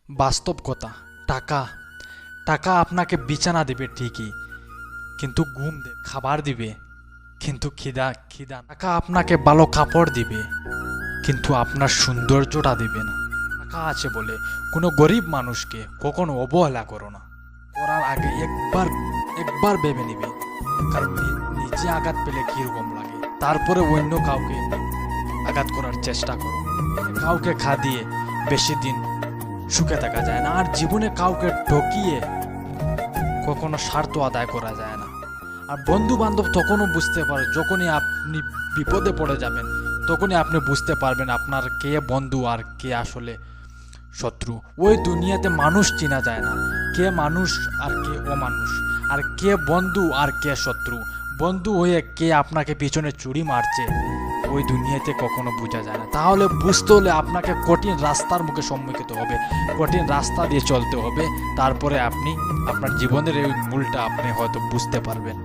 বাস্তব কথা। টাকা টাকা আপনাকে বিছানা দেবে ঠিকই, কিন্তু ঘুম দেবে, খাবার দিবে কিন্তু খিদা টাকা আপনাকে ভালো কাপড় দিবে, কিন্তু আপনার সৌন্দর্যটা দিবে না। টাকা আছে বলে কোনো গরিব মানুষকে কখনো অবহেলা করো না। করার আগে একবার একবার ভেবে নিবে, কারণ নিজে আঘাত পেলে কিরকম লাগে, তারপরে অন্য কাউকে আঘাত করার চেষ্টা করো। কাউকে খাদিয়ে বেশি দিন সুখে থাকা যায় না, আর জীবনে কাউকে ঠকিয়ে কখনো স্বার্থ আদায় করা যায় না। আর বন্ধু বান্ধব তখনও বুঝতে পারে, যখনই আপনি বিপদে পড়ে যাবেন তখনই আপনি বুঝতে পারবেন আপনার কে বন্ধু আর কে আসলে শত্রু। ওই দুনিয়াতে মানুষ চেনা যায় না, কে মানুষ আর কে অমানুষ, আর কে বন্ধু আর কে শত্রু। বন্ধু হয়ে কে আপনাকে পিছনে চুরি মারছে ওই দুনিয়াতে কখনো বোঝা যায় না। তাহলে বুঝতে হলে আপনাকে কঠিন রাস্তার মুখে সম্মুখীন হবে, কঠিন রাস্তা দিয়ে চলতে হবে, তারপরে আপনি আপনার জীবনের এই মূলটা আপনি হয়তো বুঝতে পারবেন।